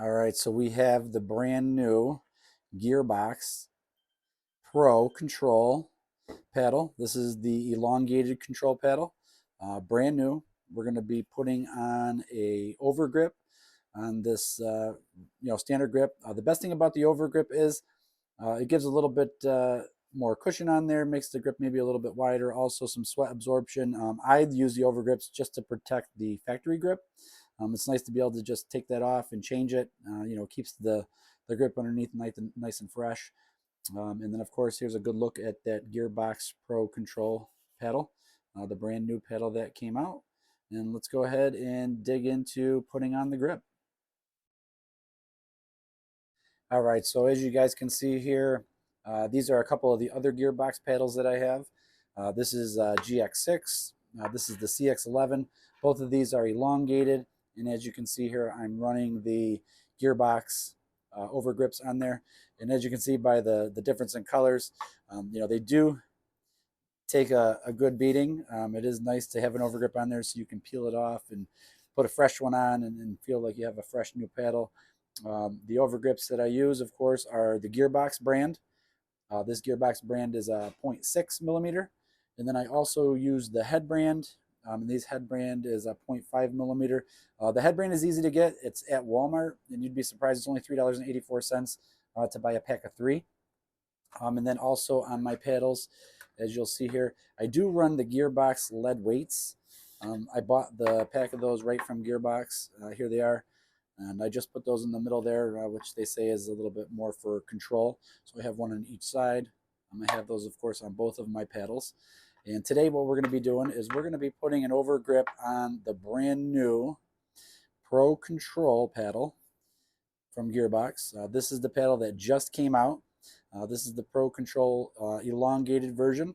All right, so we have the brand new Gearbox Pro Control Paddle. This is the elongated control paddle, brand new. We're going to be putting on a overgrip on this, standard grip. The best thing about the overgrip is it gives a little bit more cushion on there, makes the grip maybe a little bit wider. Also, some sweat absorption. I use the overgrips just to protect the factory grip. It's nice to be able to just take that off and change it. Keeps the grip underneath nice and fresh. And then, of course, here's a good look at that Gearbox Pro Control paddle, the brand new paddle that came out. And let's go ahead and dig into putting on the grip. All right, so as you guys can see here, these are a couple of the other Gearbox paddles that I have. This is GX6. This is the CX11. Both of these are elongated. And as you can see here, I'm running the Gearbox overgrips on there. And as you can see by the difference in colors, they do take a good beating. It is nice to have an overgrip on there so you can peel it off and put a fresh one on and feel like you have a fresh new paddle. The overgrips that I use, of course, are the Gearbox brand. This Gearbox brand is a 0.6 millimeter. And then I also use the head brand. This head brand is a 0.5 millimeter. The head brand is easy to get. It's at Walmart, and you'd be surprised it's only $3.84 to buy a pack of 3. And then also on my paddles, as you'll see here, I do run the Gearbox lead weights. I bought the pack of those right from Gearbox. Here they are. And I just put those in the middle there, which they say is a little bit more for control. So I have one on each side. I have those, of course, on both of my paddles. And today what we're going to be doing is we're going to be putting an overgrip on the brand new Pro Control paddle from Gearbox. This is the paddle that just came out. This is the Pro Control elongated version.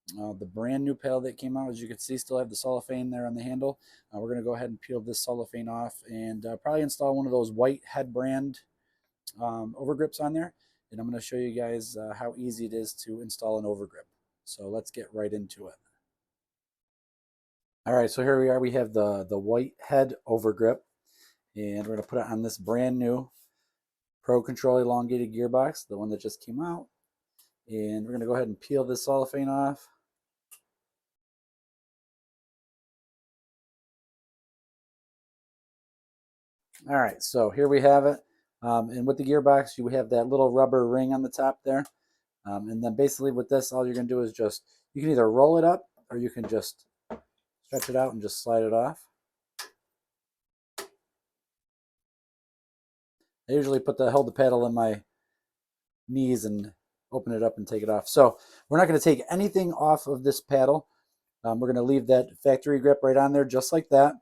The brand new paddle that came out, as you can see, still have the cellophane there on the handle. We're going to go ahead and peel this cellophane off and probably install one of those white head brand overgrips on there. And I'm going to show you guys how easy it is to install an overgrip. So let's get right into it. All right, so here we are. We have the white head overgrip, and we're going to put it on this brand new Pro Control elongated Gearbox, the one that just came out. And we're going to go ahead and peel this cellophane off. All right, so here we have it. And with the Gearbox, you have that little rubber ring on the top there. And then basically with this, all you're going to do is you can either roll it up or you can just stretch it out and just slide it off. I usually hold the paddle in my knees and open it up and take it off. So we're not going to take anything off of this paddle. We're going to leave that factory grip right on there just like that.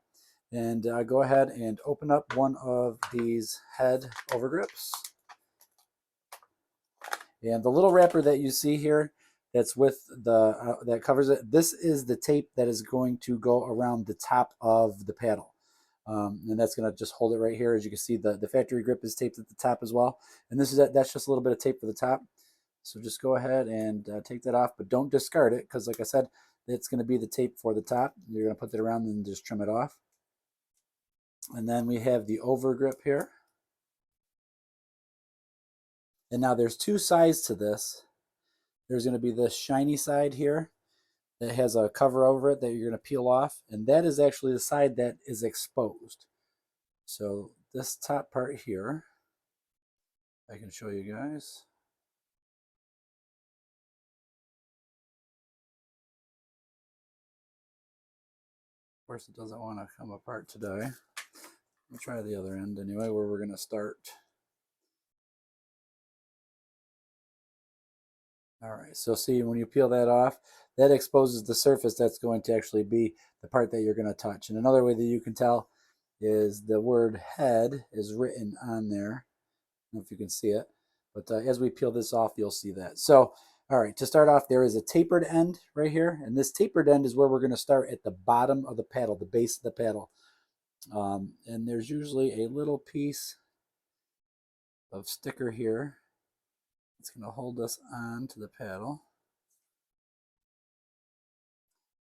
And go ahead and open up one of these head overgrips. And the little wrapper that you see here that's with that covers it, this is the tape that is going to go around the top of the paddle. And that's going to just hold it right here. As you can see, the factory grip is taped at the top as well. And that's just a little bit of tape for the top. So just go ahead and take that off, but don't discard it because, like I said, it's going to be the tape for the top. You're going to put it around and just trim it off. And then we have the overgrip here. And now there's two sides to this. There's going to be this shiny side here that has a cover over it that you're going to peel off. And that is actually the side that is exposed. So this top part here, I can show you guys. Of course, it doesn't want to come apart today. We'll try the other end anyway, where we're going to start. All right, so see, when you peel that off, that exposes the surface that's going to actually be the part that you're going to touch. And another way that you can tell is the word head is written on there. I don't know if you can see it, but as we peel this off, you'll see that. So, all right, to start off, there is a tapered end right here. And this tapered end is where we're going to start at the bottom of the paddle, the base of the paddle. And there's usually a little piece of sticker here. It's going to hold us on to the paddle.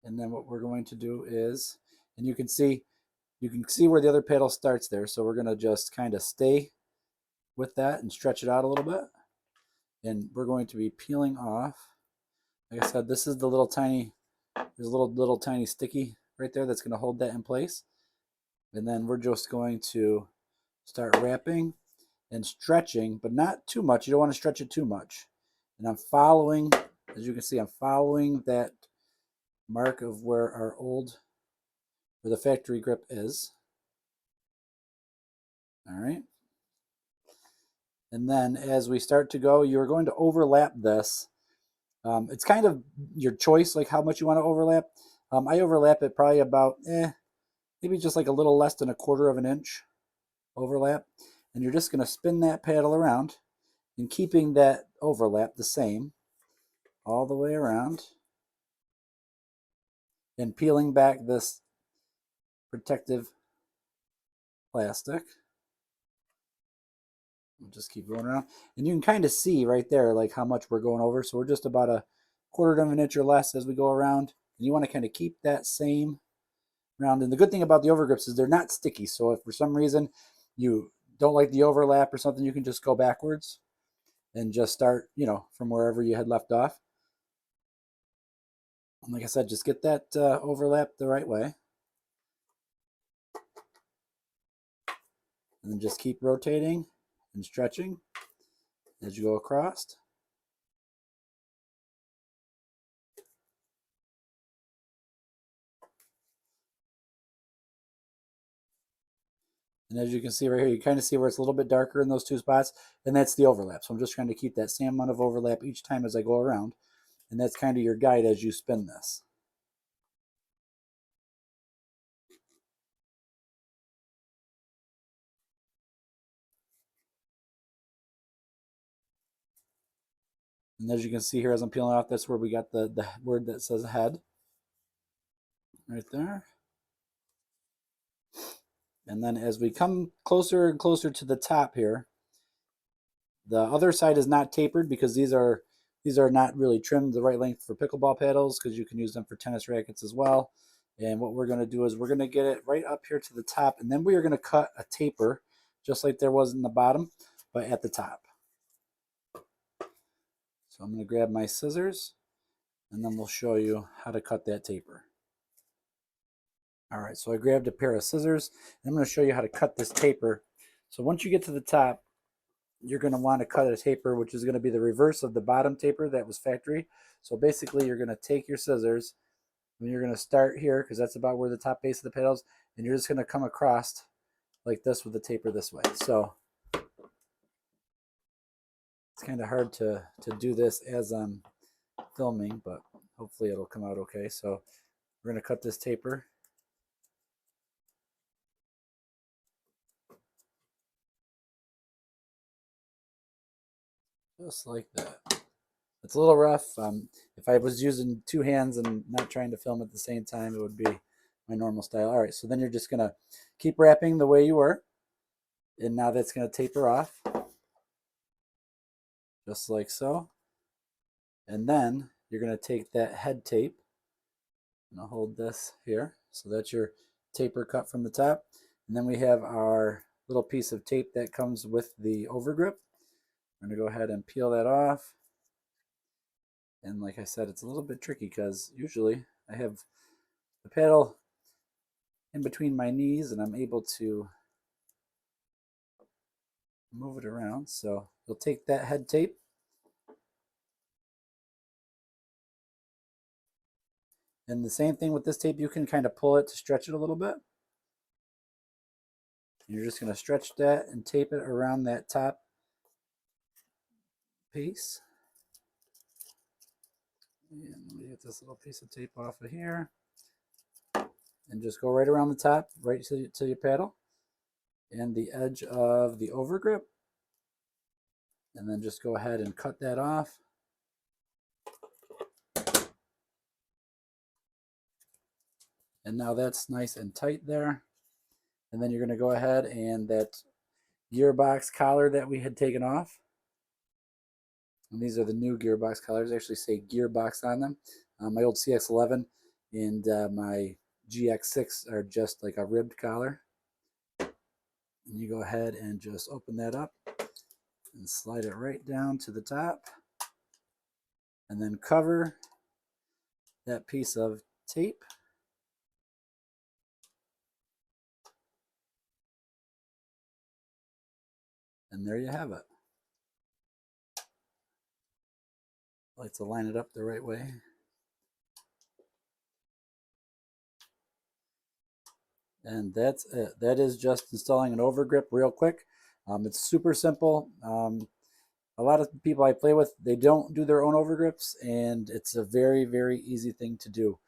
And then what we're going to do is, and you can see You can see where the other pedal starts there. So we're going to just kind of stay with that and stretch it out a little bit. And we're going to be peeling off. Like I said, this is the little tiny, there's a little tiny sticky right there that's going to hold that in place. And then we're just going to start wrapping and stretching, but not too much. You don't want to stretch it too much. And I'm following, as you can see, I'm following that mark of where where the factory grip is. All right. And then as we start to go, you're going to overlap this. It's kind of your choice, like how much you want to overlap. I overlap it probably about, maybe just like a little less than 1/4 of an inch overlap. And you're just going to spin that paddle around and keeping that overlap the same all the way around and peeling back this protective plastic. We'll just keep going around. And you can kind of see right there like how much we're going over. So we're just about 1/4 of an inch or less as we go around. And you want to kind of keep that same round. And the good thing about the overgrips is they're not sticky. So if for some reason you don't like the overlap or something, you can just go backwards and just start, from wherever you had left off. And like I said, just get that overlap the right way. And then just keep rotating and stretching as you go across. And as you can see right here, you kind of see where it's a little bit darker in those two spots, and that's the overlap. So I'm just trying to keep that same amount of overlap each time as I go around. And that's kind of your guide as you spin this. And as you can see here, as I'm peeling off, that's where we got the word that says head. Right there. And then as we come closer and closer to the top here, the other side is not tapered because these are not really trimmed the right length for pickleball paddles, because you can use them for tennis rackets as well. And what we're going to do is we're going to get it right up here to the top, and then we are going to cut a taper just like there was in the bottom, but at the top. So I'm going to grab my scissors, and then we'll show you how to cut that taper. All right, so I grabbed a pair of scissors, and I'm going to show you how to cut this taper. So once you get to the top, you're going to want to cut a taper, which is going to be the reverse of the bottom taper that was factory. So basically, you're going to take your scissors, and you're going to start here, because that's about where the top base of the paddle is, and you're just going to come across like this with the taper this way. So it's kind of hard to do this as I'm filming, but hopefully it'll come out okay. So we're going to cut this taper. Just like that. It's a little rough. If I was using two hands and not trying to film at the same time, it would be my normal style. All right, so then you're just going to keep wrapping the way you were. And now that's going to taper off. Just like so. And then you're going to take that head tape. And I'll hold this here. So that's your taper cut from the top. And then we have our little piece of tape that comes with the overgrip. I'm going to go ahead and peel that off. And like I said, it's a little bit tricky because usually I have the paddle in between my knees and I'm able to move it around. So you'll take that head tape, and the same thing with this tape, you can kind of pull it to stretch it a little bit. You're just going to stretch that and tape it around that top piece. And let me get this little piece of tape off of here. And just go right around the top, right to your paddle. And the edge of the overgrip. And then just go ahead and cut that off. And now that's nice and tight there. And then you're going to go ahead and that gearbox collar that we had taken off. And these are the new gearbox collars. They actually say gearbox on them. My old CX11 and my GX6 are just like a ribbed collar. And you go ahead and just open that up and slide it right down to the top. And then cover that piece of tape. And there you have it. I like to line it up the right way. And that's it. That is just installing an overgrip real quick. It's super simple. A lot of people I play with, they don't do their own overgrips, and it's a very, very easy thing to do.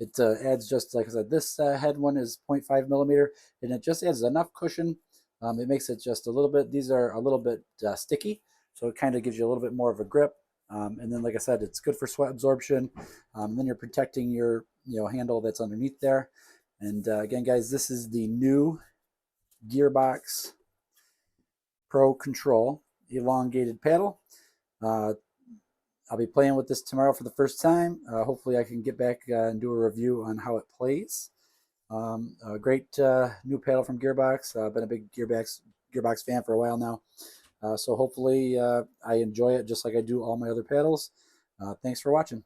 It adds, just like I said, this head one is 0.5 millimeter, and it just adds enough cushion. It makes it just a little bit, these are a little bit sticky, so it kind of gives you a little bit more of a grip. And then, like I said, it's good for sweat absorption. And then you're protecting your handle that's underneath there. And again, guys, this is the new Gearbox Pro Control Elongated paddle. I'll be playing with this tomorrow for the first time. Hopefully I can get back and do a review on how it plays. A great new paddle from Gearbox. I've been a big Gearbox fan for a while now. So hopefully I enjoy it just like I do all my other paddles. Thanks for watching.